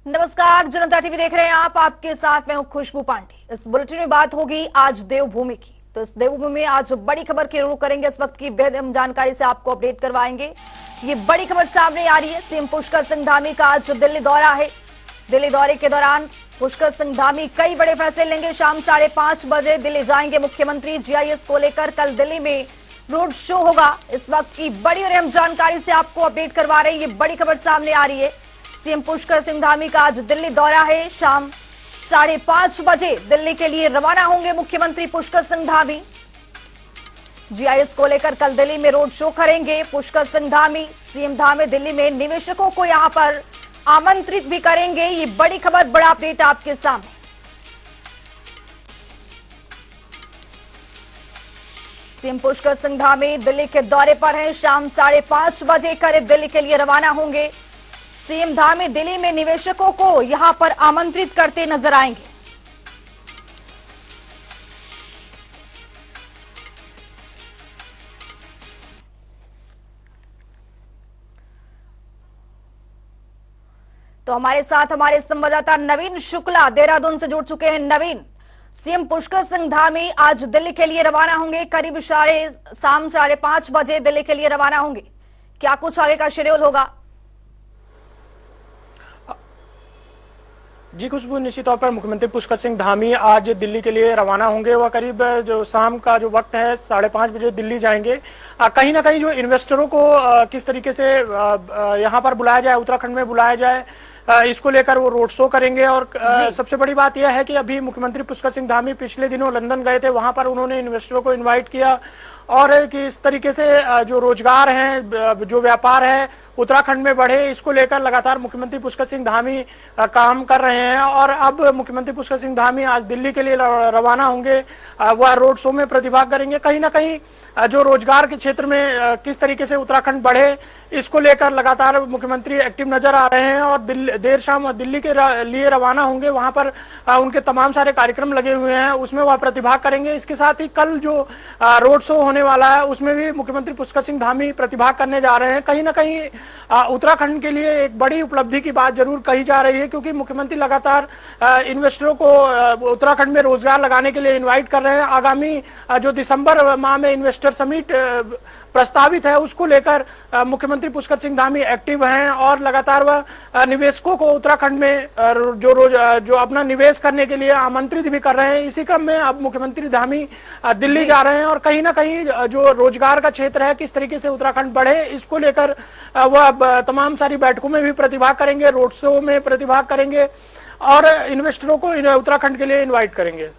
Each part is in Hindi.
नमस्कार, जनता टीवी देख रहे हैं आप। आपके साथ मैं हूं खुशबू पांडे। इस बुलेटिन में बात होगी आज देवभूमि की। तो इस देवभूमि में आज बड़ी खबर की रुख करेंगे। इस वक्त की बेहद अहम जानकारी से आपको अपडेट करवाएंगे। ये बड़ी खबर सामने आ रही है। सीएम पुष्कर सिंह धामी का आज दिल्ली दौरा है। दिल्ली दौरे के दौरान पुष्कर सिंह धामी कई बड़े फैसले लेंगे। शाम 5:30 बजे दिल्ली जाएंगे मुख्यमंत्री। जीआईएस को लेकर कल दिल्ली में रोड शो होगा। इस वक्त की बड़ी और अहम जानकारी से आपको अपडेट करवा रहे हैं। ये बड़ी खबर सामने आ रही है। सीएम पुष्कर सिंह धामी का आज दिल्ली दौरा है। शाम 5:30 बजे दिल्ली के लिए रवाना होंगे मुख्यमंत्री पुष्कर सिंह धामी। जीआईएस को लेकर कल दिल्ली में रोड शो करेंगे पुष्कर सिंह धामी। सीएम धामी दिल्ली में निवेशकों को यहां पर आमंत्रित भी करेंगे। ये बड़ी खबर, बड़ा अपडेट आपके सामने। सीएम पुष्कर सिंह धामी दिल्ली के दौरे पर हैं। शाम 5:30 बजे करीब दिल्ली के लिए रवाना होंगे। सीएम धामी दिल्ली में निवेशकों को यहां पर आमंत्रित करते नजर आएंगे। तो हमारे साथ हमारे संवाददाता नवीन शुक्ला देहरादून से जुड़ चुके हैं। नवीन, सीएम पुष्कर सिंह धामी आज दिल्ली के लिए रवाना होंगे। करीब शाम 5:30 बजे दिल्ली के लिए रवाना होंगे। क्या कुछ आगे का शेड्यूल होगा? जी खुशबू, निश्चित तौर पर मुख्यमंत्री पुष्कर सिंह धामी आज दिल्ली के लिए रवाना होंगे। वह करीब जो शाम का जो वक्त है 5:30 बजे दिल्ली जाएंगे। कहीं ना कहीं जो इन्वेस्टरों को किस तरीके से यहाँ पर बुलाया जाए, उत्तराखंड में बुलाया जाए, इसको लेकर वो रोड शो करेंगे। और सबसे बड़ी बात यह है कि अभी मुख्यमंत्री पुष्कर सिंह धामी पिछले दिनों लंदन गए थे। वहां पर उन्होंने इन्वेस्टरों को इन्वाइट किया और कि इस तरीके से जो रोजगार है, जो व्यापार है उत्तराखंड में बढ़े, इसको लेकर लगातार मुख्यमंत्री पुष्कर सिंह धामी काम कर रहे हैं। और अब मुख्यमंत्री पुष्कर सिंह धामी आज दिल्ली के लिए रवाना होंगे। वह रोड शो में प्रतिभाग करेंगे। कहीं ना कहीं जो रोजगार के क्षेत्र में किस तरीके से उत्तराखंड बढ़े, इसको लेकर लगातार मुख्यमंत्री एक्टिव नजर आ रहे हैं। और देर शाम दिल्ली के लिए रवाना होंगे। वहां पर उनके तमाम सारे कार्यक्रम लगे हुए हैं, उसमें वह प्रतिभाग करेंगे। इसके साथ ही कल जो रोड शो होने वाला है उसमें भी मुख्यमंत्री पुष्कर सिंह धामी प्रतिभाग करने जा रहे हैं। कहीं ना कहीं उत्तराखंड के लिए एक बड़ी उपलब्धि की बात जरूर कही जा रही है, क्योंकि मुख्यमंत्री लगातार इन्वेस्टरों को उत्तराखंड में रोजगार लगाने के लिए इनवाइट कर रहे हैं। आगामी जो दिसंबर माह में इन्वेस्टर समिट प्रस्तावित है, उसको लेकर मुख्यमंत्री पुष्कर सिंह धामी एक्टिव हैं और लगातार वह निवेशकों को उत्तराखंड में जो अपना निवेश करने के लिए आमंत्रित भी कर रहे हैं। इसी क्रम में अब मुख्यमंत्री धामी दिल्ली जा रहे हैं और कहीं ना कहीं जो रोजगार का क्षेत्र है, किस तरीके से उत्तराखंड बढ़े, इसको लेकर वह तमाम सारी बैठकों में भी प्रतिभाग करेंगे, रोड शो में प्रतिभाग करेंगे और इन्वेस्टरों को उत्तराखंड के लिए इन्वाइट करेंगे।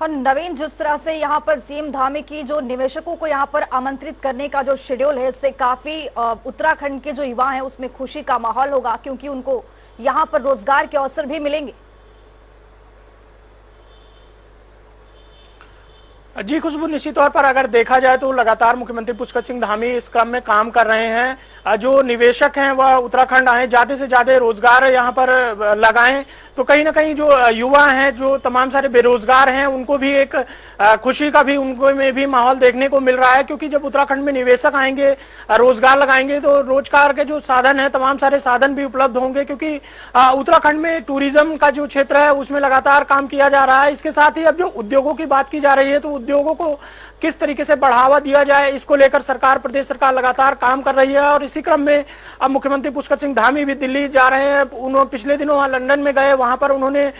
और नवीन, जिस तरह से यहाँ पर सीएम धामी की जो निवेशकों को यहाँ पर आमंत्रित करने का जो शेड्यूल है, इससे काफी उत्तराखंड के जो युवा हैं उसमें खुशी का माहौल होगा, क्योंकि उनको यहाँ पर रोजगार के अवसर भी मिलेंगे। जी खुशबू, निश्चित तौर पर अगर देखा जाए तो लगातार मुख्यमंत्री पुष्कर सिंह धामी इस क्रम में काम कर रहे हैं। जो निवेशक हैं वह उत्तराखंड आए, ज्यादा से ज्यादा रोजगार यहाँ पर लगाएं। तो कहीं ना कहीं जो युवा हैं, जो तमाम सारे बेरोजगार हैं, उनको भी एक खुशी का भी उनको में भी माहौल देखने को मिल रहा है, क्योंकि जब उत्तराखंड में निवेशक आएंगे, रोजगार लगाएंगे, तो रोजगार के जो साधन है, तमाम सारे साधन भी उपलब्ध होंगे। क्योंकि उत्तराखंड में टूरिज्म का जो क्षेत्र है उसमें लगातार काम किया जा रहा है। इसके साथ ही अब जो उद्योगों की बात की जा रही है, तो उद्योगों को किस तरीके से बढ़ावा दिया जाए, इसको लेकर सरकार, प्रदेश सरकार लगातार काम कर रही है। और इसी क्रम में अब मुख्यमंत्री पुष्कर सिंह धामी भी दिल्ली जा रहे हैं। उन्होंने पिछले दिनों वहां लंदन में गए, वहां पर उन्होंने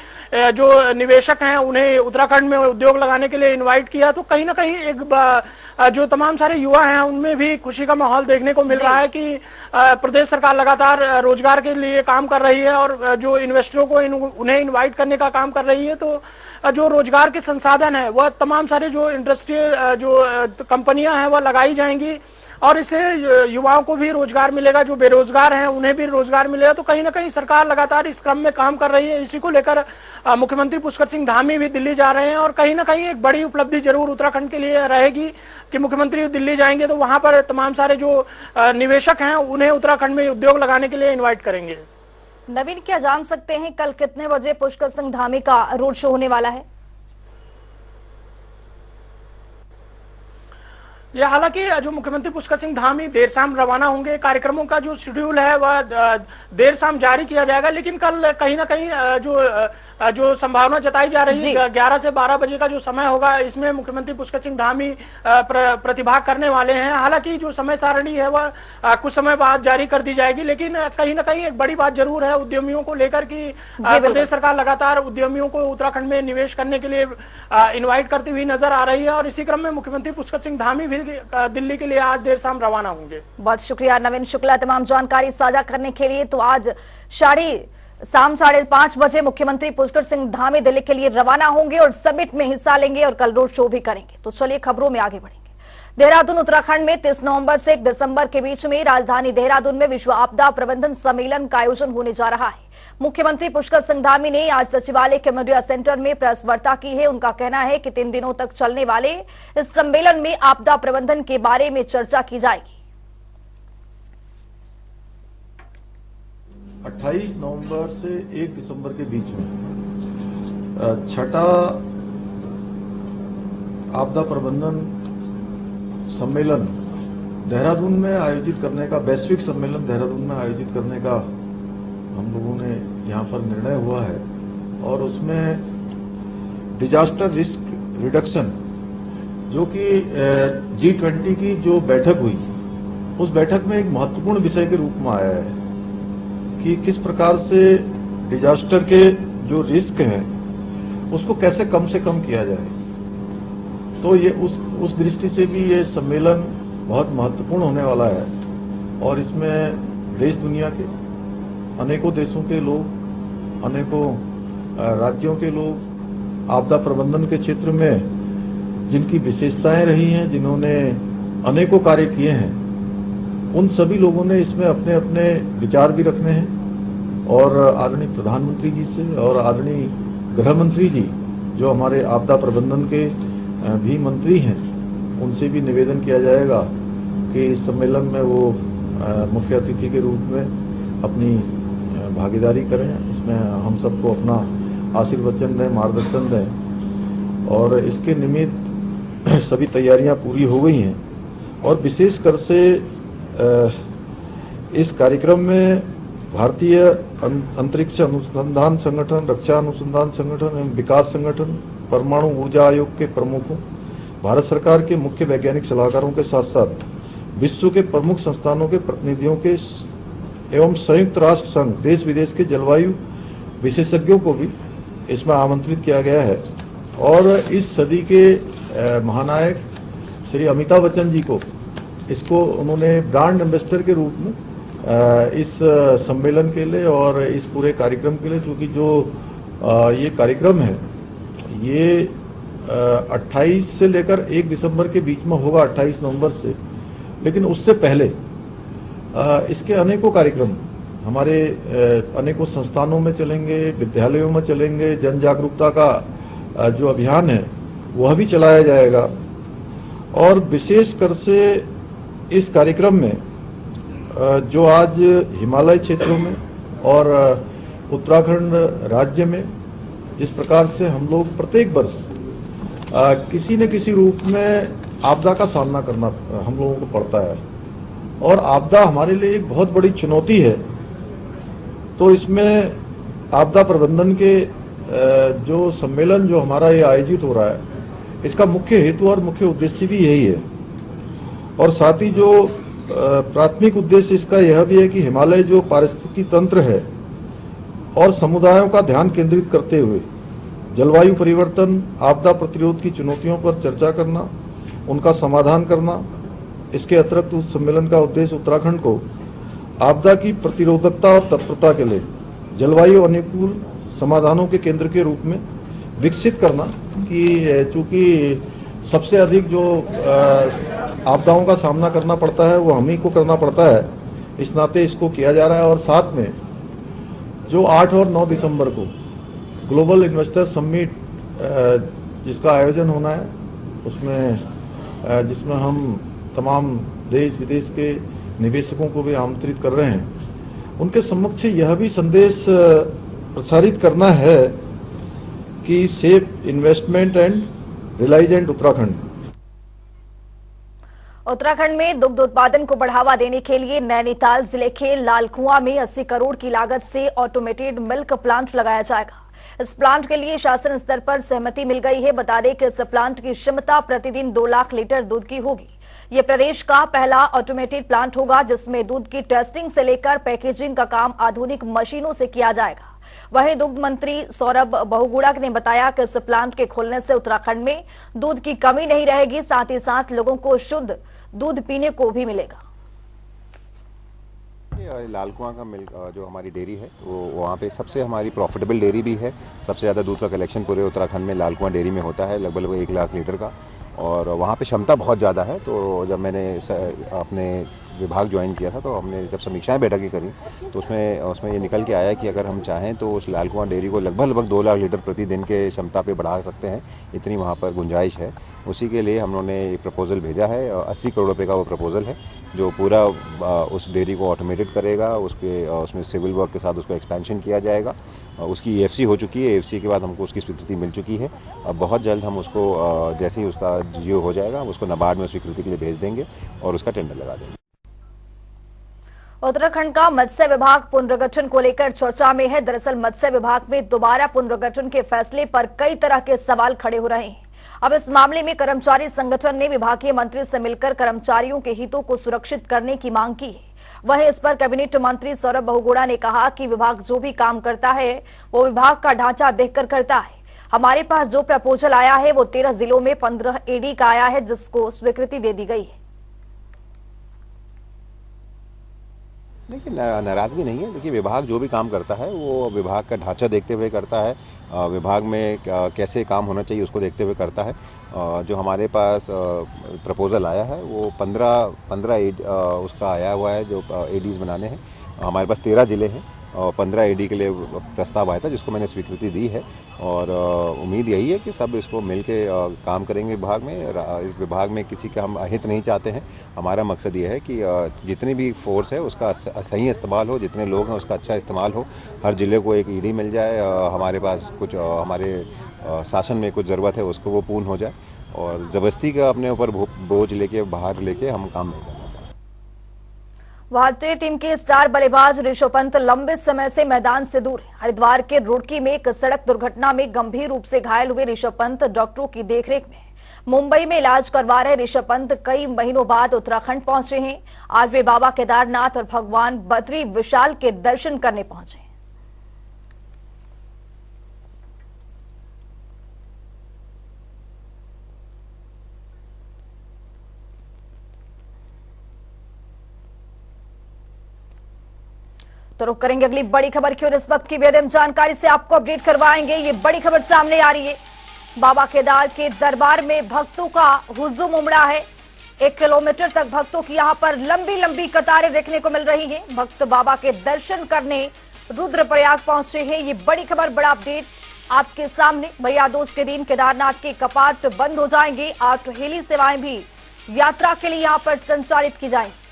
जो निवेशक हैं उन्हें उत्तराखंड में उद्योग लगाने के लिए इनवाइट किया। तो कहीं ना कहीं एक जो तमाम सारे युवा हैं उनमें भी खुशी का माहौल देखने को मिल रहा है कि प्रदेश सरकार लगातार रोजगार के लिए काम कर रही है और जो इन्वेस्टरों को उन्हें इनवाइट करने का काम कर रही है। तो जो रोजगार के संसाधन है वह तमाम सारे जो इंडस्ट्रियल जो कंपनियां हैं वह लगाई जाएंगी और इससे युवाओं को भी रोजगार मिलेगा, जो बेरोजगार हैं उन्हें भी रोजगार मिलेगा। तो कहीं ना कहीं सरकार लगातार इस क्रम में काम कर रही है। इसी को लेकर मुख्यमंत्री पुष्कर सिंह धामी भी दिल्ली जा रहे हैं और कहीं ना कहीं एक बड़ी उपलब्धि जरूर उत्तराखंड के लिए रहेगी कि मुख्यमंत्री दिल्ली जाएंगे तो वहां पर तमाम सारे जो निवेशक हैं उन्हें उत्तराखंड में उद्योग लगाने के लिए इन्वाइट करेंगे। नवीन, क्या जान सकते हैं कल कितने बजे पुष्कर सिंह धामी का रोड शो होने वाला है? ये हालांकि जो मुख्यमंत्री पुष्कर सिंह धामी देर शाम रवाना होंगे, कार्यक्रमों का जो शेड्यूल है वह देर शाम जारी किया जाएगा, लेकिन कल कहीं ना कहीं जो संभावना जताई जा रही है 11 से 12 बजे का जो समय होगा, इसमें मुख्यमंत्री पुष्कर सिंह धामी प्रतिभाग करने वाले हैं। हालांकि जो समय सारणी है वह कुछ समय बाद जारी कर दी जाएगी, लेकिन कहीं ना कहीं एक बड़ी बात जरूर है उद्यमियों को लेकर कि प्रदेश सरकार लगातार उद्यमियों को उत्तराखंड में निवेश करने के लिए इन्वाइट करती हुई नजर आ रही है, और इसी क्रम में मुख्यमंत्री पुष्कर सिंह धामी भी दिल्ली के लिए आज देर शाम रवाना होंगे। बहुत शुक्रिया नवीन शुक्ला तमाम जानकारी साझा करने के लिए। तो आज शाम 5:30 बजे मुख्यमंत्री पुष्कर सिंह धामी दिल्ली के लिए रवाना होंगे और समिट में हिस्सा लेंगे और कल रोड शो भी करेंगे। तो चलिए खबरों में आगे बढ़ेंगे। देहरादून उत्तराखंड में 30 नवंबर से 1 दिसंबर के बीच में राजधानी देहरादून में विश्व आपदा प्रबंधन सम्मेलन का आयोजन होने जा रहा है। मुख्यमंत्री पुष्कर सिंह धामी ने आज सचिवालय के मीडिया सेंटर में प्रेस वार्ता की है। उनका कहना है कि 3 दिनों तक चलने वाले इस सम्मेलन में आपदा प्रबंधन के बारे में चर्चा की जाएगी। 28 नवंबर से 1 दिसंबर के बीच में छठा आपदा प्रबंधन सम्मेलन देहरादून में आयोजित करने का, वैश्विक सम्मेलन देहरादून में आयोजित करने का हम लोगों ने यहाँ पर निर्णय हुआ है, और उसमें डिजास्टर रिस्क रिडक्शन जो कि G20 की जो बैठक हुई, उस बैठक में एक महत्वपूर्ण विषय के रूप में आया है कि किस प्रकार से डिजास्टर के जो रिस्क है उसको कैसे कम से कम किया जाए। तो ये उस दृष्टि से भी ये सम्मेलन बहुत महत्वपूर्ण होने वाला है, और इसमें देश दुनिया के अनेकों देशों के लोग, अनेकों राज्यों के लोग, आपदा प्रबंधन के क्षेत्र में जिनकी विशेषताएं रही हैं, जिन्होंने अनेकों कार्य किए हैं, उन सभी लोगों ने इसमें अपने अपने विचार भी रखने हैं। और आदरणीय प्रधानमंत्री जी से और आदरणीय गृह मंत्री जी जो हमारे आपदा प्रबंधन के भी मंत्री हैं, उनसे भी निवेदन किया जाएगा कि इस सम्मेलन में वो मुख्य अतिथि के रूप में अपनी भागीदारी करें, इसमें हम सबको अपना आशीर्वचन दें, मार्गदर्शन दें। और इसके निमित्त सभी तैयारियां पूरी हो गई हैं, और विशेष कर से इस कार्यक्रम में भारतीय अंतरिक्ष अनुसंधान संगठन, रक्षा अनुसंधान संगठन एवं विकास संगठन, परमाणु ऊर्जा आयोग के प्रमुखों, भारत सरकार के मुख्य वैज्ञानिक सलाहकारों के साथ साथ विश्व के प्रमुख संस्थानों के प्रतिनिधियों के एवं संयुक्त राष्ट्र संघ देश विदेश के जलवायु विशेषज्ञों को भी इसमें आमंत्रित किया गया है। और इस सदी के महानायक श्री अमिताभ बच्चन जी को इसको उन्होंने ब्रांड एम्बेसडर के रूप में इस सम्मेलन के लिए और इस पूरे कार्यक्रम के लिए, क्योंकि जो ये कार्यक्रम है ये 28 से लेकर 1 दिसंबर के बीच में होगा, 28 नवंबर से। लेकिन उससे पहले इसके अनेकों कार्यक्रम हमारे अनेकों संस्थानों में चलेंगे, विद्यालयों में चलेंगे, जन जागरूकता का जो अभियान है वह भी चलाया जाएगा। और विशेष कर से इस कार्यक्रम में जो आज हिमालय क्षेत्रों में और उत्तराखंड राज्य में जिस प्रकार से हम लोग प्रत्येक वर्ष किसी न किसी रूप में आपदा का सामना करना हम लोगों को पड़ता है, और आपदा हमारे लिए एक बहुत बड़ी चुनौती है। तो इसमें आपदा प्रबंधन के जो सम्मेलन जो हमारा ये आयोजित हो रहा है, इसका मुख्य हेतु और मुख्य उद्देश्य भी यही है। और साथ ही जो प्राथमिक उद्देश्य इसका यह भी है कि हिमालय जो पारिस्थितिकी तंत्र है और समुदायों का ध्यान केंद्रित करते हुए जलवायु परिवर्तन, आपदा प्रतिरोध की चुनौतियों पर चर्चा करना, उनका समाधान करना। इसके अतिरिक्त उस सम्मेलन का उद्देश्य उत्तराखंड को आपदा की प्रतिरोधकता और तत्परता के लिए जलवायु अनुकूल समाधानों के केंद्र के रूप में विकसित करना, कि चूंकि सबसे अधिक जो आपदाओं का सामना करना पड़ता है वो हम ही को करना पड़ता है, इस नाते इसको किया जा रहा है। और साथ में जो 8 और 9 दिसंबर को ग्लोबल इन्वेस्टर समिट जिसका आयोजन होना है, उसमें जिसमें हम तमाम देश विदेश के निवेशकों को भी आमंत्रित कर रहे हैं, उनके समक्ष यह भी संदेश प्रसारित करना है कि safe investment and resilient Uttarakhand. Uttarakhand में दुग्ध उत्पादन को बढ़ावा देने के लिए नैनीताल जिले के लालकुआं में 80 करोड़ की लागत से ऑटोमेटेड मिल्क प्लांट लगाया जाएगा। इस प्लांट के लिए शासन स्तर पर सहमति मिल गई है। बता दें कि इस प्लांट की क्षमता प्रतिदिन 2 लाख लीटर दूध की होगी। ये प्रदेश का पहला ऑटोमेटेड प्लांट होगा जिसमें दूध की टेस्टिंग से लेकर पैकेजिंग का काम आधुनिक मशीनों से किया जाएगा। वहीं दुग्ध मंत्री सौरभ बहुगुणा ने बताया कि इस प्लांट के खुलने से उत्तराखंड में दूध की कमी नहीं रहेगी, साथ ही साथ लोगों को शुद्ध दूध पीने को भी मिलेगा। लालकुआं का मिल्क जो हमारी डेयरी है वो वहाँ पे सबसे हमारी प्रॉफिटेबल डेयरी भी है। सबसे ज़्यादा दूध का कलेक्शन पूरे उत्तराखंड में लालकुआं डेयरी में होता है, लगभग 1 लाख लीटर का, और वहाँ पे क्षमता बहुत ज़्यादा है। तो जब मैंने अपने विभाग ज्वाइन किया था तो हमने जब समीक्षाएं बैठकें करी तो उसमें ये निकल के आया कि अगर हम चाहें तो उस लालकुआं डेयरी को लगभग 2 लाख लीटर प्रतिदिन के क्षमता पे बढ़ा सकते हैं, इतनी वहाँ पर गुंजाइश है। उसी के लिए हम लोगों ने एक प्रपोज़ल भेजा है, 80 करोड़ रुपये का वो प्रपोज़ल है जो पूरा उस डेयरी को ऑटोमेटेड करेगा। उसमें सिविल वर्क के साथ उसको एक्सपेंशन किया जाएगा। उसकी EFC हो चुकी है, EFC के बाद हमको उसकी स्वीकृति मिल चुकी है। अब बहुत जल्द हम उसको जैसे ही उसका GO हो जाएगा हम उसको नाबार्ड में स्वीकृति के लिए भेज देंगे और उसका टेंडर लगा देंगे। उत्तराखंड का मत्स्य विभाग पुनर्गठन को लेकर चर्चा में है। दरअसल मत्स्य विभाग में दोबारा पुनर्गठन के फैसले पर कई तरह के सवाल खड़े हो रहे हैं। अब इस मामले में कर्मचारी संगठन ने विभागीय मंत्री से मिलकर कर्मचारियों के हितों को सुरक्षित करने की मांग की है। वहीं इस पर कैबिनेट मंत्री सौरभ बहुगुणा ने कहा कि विभाग जो भी काम करता है वो विभाग का ढांचा देखकर करता है। हमारे पास जो प्रपोजल आया है वो 13 जिलों में 15 AD का आया है जिसको स्वीकृति दे दी गई है। देखिए नाराज़गी नहीं है। देखिए विभाग जो भी काम करता है वो विभाग का ढांचा देखते हुए करता है, विभाग में कैसे काम होना चाहिए उसको देखते हुए करता है। जो हमारे पास प्रपोज़ल आया है वो 15 उसका आया हुआ है जो ADs बनाने हैं। हमारे पास 13 ज़िले हैं और 15 AD के लिए प्रस्ताव आया था जिसको मैंने स्वीकृति दी है। और उम्मीद यही है कि सब इसको मिल के काम करेंगे विभाग में। इस विभाग में किसी का हम अहित नहीं चाहते हैं। हमारा मकसद ये है कि जितनी भी फोर्स है उसका सही इस्तेमाल हो, जितने लोग हैं उसका अच्छा इस्तेमाल हो, हर ज़िले को एक ED मिल जाए, हमारे पास कुछ हमारे शासन में कुछ ज़रूरत है उसको वो पूर्ण हो जाए, और ज़बरदस्ती का अपने ऊपर बोझ लेके बाहर लेके हम काम नहीं करना। भारतीय टीम के स्टार बल्लेबाज ऋषभ पंत लंबे समय से मैदान से दूर है। हरिद्वार के रुड़की में एक सड़क दुर्घटना में गंभीर रूप से घायल हुए ऋषभ पंत डॉक्टरों की देखरेख में मुंबई में इलाज करवा रहे ऋषभ पंत कई महीनों बाद उत्तराखंड पहुंचे हैं। आज वे बाबा केदारनाथ और भगवान बद्री विशाल के दर्शन करने पहुंचे। तो रुक करेंगे अगली बड़ी खबर की और इस वक्त की बेहद जानकारी से आपको अपडेट करवाएंगे। ये बड़ी खबर सामने आ रही है। बाबा केदार के दरबार में भक्तों का हुजूम उमड़ा है। 1 किलोमीटर तक भक्तों की यहां पर लंबी लंबी कतारें देखने को मिल रही हैं। भक्त बाबा के दर्शन करने रुद्रप्रयाग पहुंचे हैं। ये बड़ी खबर, बड़ा अपडेट आपके सामने। भैया दूज के दिन केदारनाथ के कपाट बंद हो जाएंगे। 8 हेली सेवाएं भी यात्रा के लिए यहां पर संचालित की जाएंगी।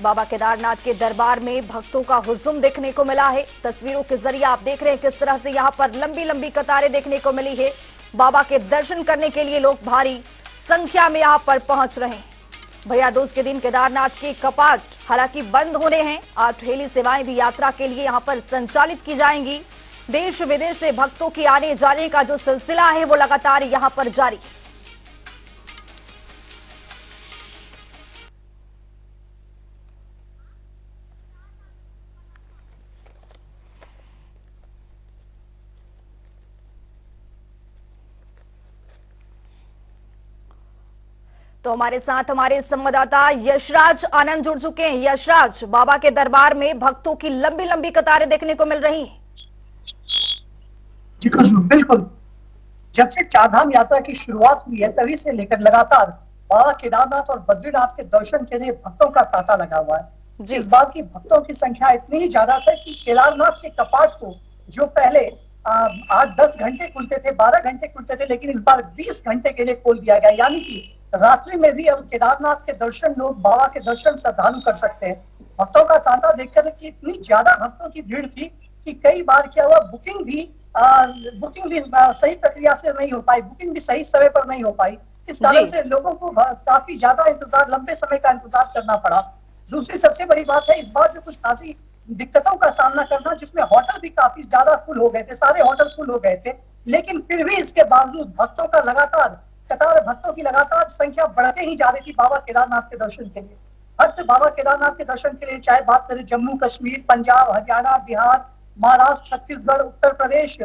बाबा केदारनाथ के दरबार में भक्तों का हुजूम देखने को मिला है। तस्वीरों के जरिए आप देख रहे हैं किस तरह से यहां पर लंबी लंबी कतारें देखने को मिली है। बाबा के दर्शन करने के लिए लोग भारी संख्या में यहां पर पहुंच रहे हैं। भैया दूज के दिन केदारनाथ के कपाट हालांकि बंद होने हैं। 8 हेली सेवाएं भी यात्रा के लिए यहां पर संचालित की जाएंगी। देश विदेश से भक्तों के आने जाने का जो सिलसिला है वो लगातार यहां पर जारी है। तो हमारे साथ हमारे संवाददाता यशराज आनंद जुड़ चुके हैं। यशराज, बाबा के दरबार में भक्तों की लंबी लंबी कतारें देखने को मिल रही हैं। जी बिल्कुल, जब से चारधाम यात्रा की शुरुआत हुई है तभी से लेकर लगातार बाबा केदारनाथ और बद्रीनाथ के दर्शन के लिए भक्तों का तांता लगा हुआ है। इस बार की भक्तों की संख्या इतनी ही ज्यादा है कि केदारनाथ के कपाट को जो पहले 8-10 घंटे खुलते थे, 12 घंटे खुलते थे, लेकिन इस बार 20 घंटे के लिए खोल दिया गया। यानी कि रात्रि में भी अब केदारनाथ के दर्शन लोग, बाबा के दर्शन श्रद्धालु कर सकते हैं। भक्तों का तांता देखकर कि इतनी ज्यादा भक्तों की भीड़ थी कि कई बार क्या हुआ, बुकिंग भी बुकिंग भी सही प्रक्रिया से नहीं हो पाई, बुकिंग भी सही समय पर नहीं हो पाई। इस कारण जी। से लोगों को काफी ज्यादा इंतजार, लंबे समय का इंतजार करना पड़ा। दूसरी सबसे बड़ी बात है इस बार जो कुछ खासी दिक्कतों का सामना करना, जिसमें होटल भी काफी ज्यादा फुल हो गए थे, सारे होटल फुल हो गए थे। लेकिन फिर भी इसके बावजूद भक्तों का लगातार कतार, भक्तों की लगातार संख्या बढ़ते ही जा रही थी बाबा केदारनाथ के दर्शन के लिए। भक्त बाबा केदारनाथ के दर्शन के लिए चाहे बात करें जम्मू कश्मीर, पंजाब, हरियाणा, बिहार, महाराष्ट्र, छत्तीसगढ़, उत्तर प्रदेश,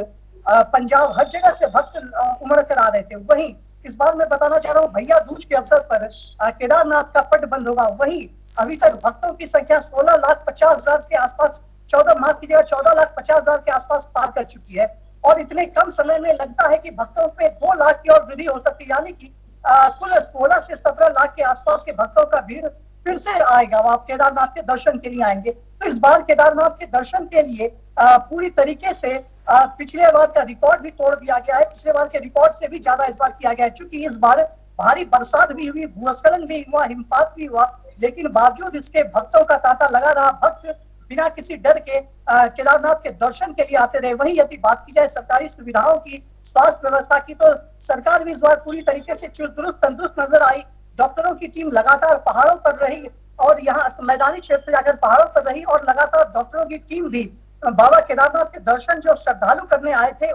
पंजाब, हर जगह से भक्त उमड़ कर आ रहे थे। वहीं इस बार मैं बताना चाह रहा हूँ भैया दूज के अवसर पर केदारनाथ का पट बंद होगा। वहीं अभी तक भक्तों की संख्या 16,50,000 के आसपास, 14 माफ कीजिएगा 14,50,000 के आसपास पार कर चुकी है। और इतने कम समय में लगता है कि भक्तों में 2 लाख की और वृद्धि हो सकती है, यानी कि कुल 16 से 17 लाख के आसपास के भक्तों का भीड़ फिर से आएगा, वो आप केदारनाथ के दर्शन के लिए आएंगे। तो इस बार केदारनाथ के दर्शन के लिए पूरी तरीके से पिछले बार का रिकॉर्ड भी तोड़ दिया गया है। पिछले बार के रिकॉर्ड से भी ज्यादा इस बार किया गया है, क्योंकि इस बार भारी बरसात भी हुई, भूस्खलन भी हुआ, हिमपात भी हुआ, लेकिन बावजूद इसके भक्तों का तांता लगा रहा। भक्त बिना किसी डर के केदारनाथ के दर्शन के लिए आते रहे। वहीं यदि बात की जाए सरकारी सुविधाओं की, स्वास्थ्य व्यवस्था की, तो सरकार भी इस बार पूरी तरीके से दुरुस्त तंदुरुस्त नजर आई। डॉक्टरों की टीम लगातार पहाड़ों पर रही और यहाँ मैदानी क्षेत्र से जाकर पहाड़ों पर रही, और लगातार डॉक्टरों की टीम भी बाबा केदारनाथ के दर्शन जो श्रद्धालु करने आए थे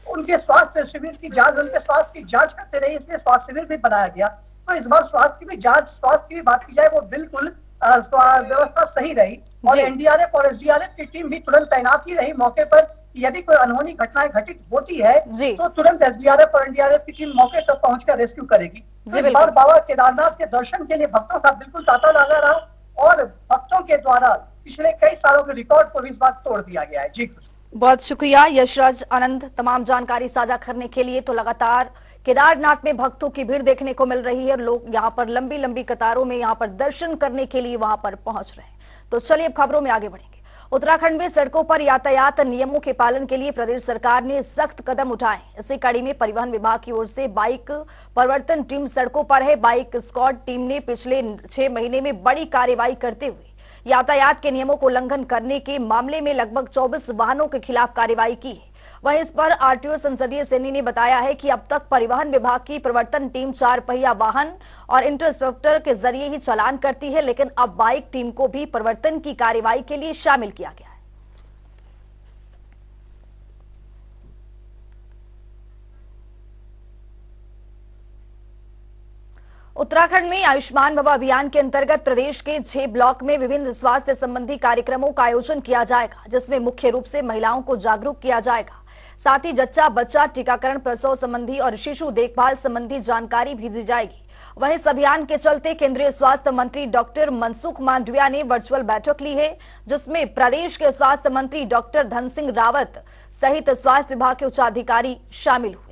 उनके स्वास्थ्य शिविर की जांच, उनके स्वास्थ्य की जांच करते रहे, इसलिए स्वास्थ्य शिविर भी बनाया गया। तो इस बार स्वास्थ्य की भी जांच, स्वास्थ्य की भी बात की जाए वो बिल्कुल व्यवस्था सही रही। और एनडीआरएफ और एसडीआरएफ की टीम भी तुरंत तैनात ही रही मौके पर। यदि कोई अनहोनी घटनाएं घटित होती है तो तुरंत एसडीआरएफ और एनडीआरएफ की टीम मौके पर पहुंचकर रेस्क्यू करेगी। तो इस बार बाबा केदारनाथ के दर्शन के लिए भक्तों का बिल्कुल तांता लगा रहा और भक्तों के द्वारा पिछले कई सालों के रिकॉर्ड को इस बार तोड़ दिया गया है। जी बहुत शुक्रिया यशराज आनंद तमाम जानकारी साझा करने के लिए। तो लगातार केदारनाथ में भक्तों की भीड़ देखने को मिल रही है, लोग यहाँ पर लंबी लंबी कतारों में यहाँ पर दर्शन करने के लिए वहां पर पहुंच रहे हैं। तो चलिए अब खबरों में आगे बढ़ेंगे। उत्तराखंड में सड़कों पर यातायात नियमों के पालन के लिए प्रदेश सरकार ने सख्त कदम उठाए। इसी कड़ी में परिवहन विभाग की ओर से बाइक परिवर्तन टीम सड़कों पर है। बाइक स्क्वाड टीम ने पिछले 6 महीने में बड़ी कार्रवाई करते हुए यातायात के नियमों को उल्लंघन करने के मामले में लगभग 24 वाहनों के खिलाफ कार्रवाई की है। वहीं इस पर आरटीओ संसदीय सैनी ने बताया है कि अब तक परिवहन विभाग की परिवर्तन टीम 4 पहिया वाहन और इंटरसेप्टर के जरिए ही चालान करती है, लेकिन अब बाइक टीम को भी परिवर्तन की कार्रवाई के लिए शामिल किया गया है। उत्तराखंड में आयुष्मान भव अभियान के अंतर्गत प्रदेश के 6 ब्लॉक में विभिन्न स्वास्थ्य संबंधी कार्यक्रमों का आयोजन किया जाएगा, जिसमें मुख्य रूप से महिलाओं को जागरूक किया जाएगा। साथ ही जच्चा बच्चा टीकाकरण, प्रसव संबंधी और शिशु देखभाल संबंधी जानकारी भी दी जाएगी। वहीं इस अभियान के चलते केंद्रीय स्वास्थ्य मंत्री डॉक्टर मनसुख मांडविया ने वर्चुअल बैठक ली है, जिसमें प्रदेश के स्वास्थ्य मंत्री डॉक्टर धन सिंह रावत सहित स्वास्थ्य विभाग के उच्चाधिकारी शामिल हुए।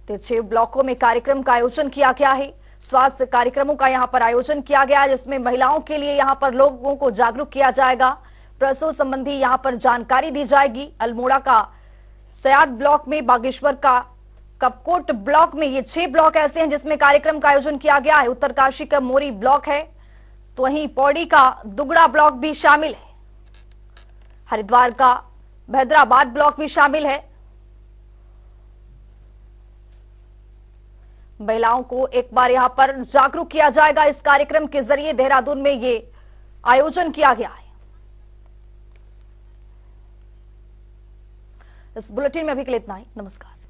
तो 6 ब्लॉकों में कार्यक्रम का आयोजन किया गया है। स्वास्थ्य कार्यक्रमों का यहां पर आयोजन किया गया है, जिसमें महिलाओं के लिए यहां पर लोगों को जागरूक किया जाएगा। प्रसव संबंधी यहां पर जानकारी दी जाएगी। अल्मोड़ा का सयाद ब्लॉक में, बागेश्वर का कपकोट ब्लॉक में, ये 6 ब्लॉक ऐसे हैं जिसमें कार्यक्रम का आयोजन किया गया है। उत्तरकाशी का मोरी ब्लॉक है, तो वहीं पौड़ी का दुगड़ा ब्लॉक भी शामिल है। हरिद्वार का भैदराबाद ब्लॉक भी शामिल है। महिलाओं को एक बार यहां पर जागरूक किया जाएगा। इस कार्यक्रम के जरिए देहरादून में ये आयोजन किया गया है। इस बुलेटिन में अभी के लिए इतना ही। नमस्कार।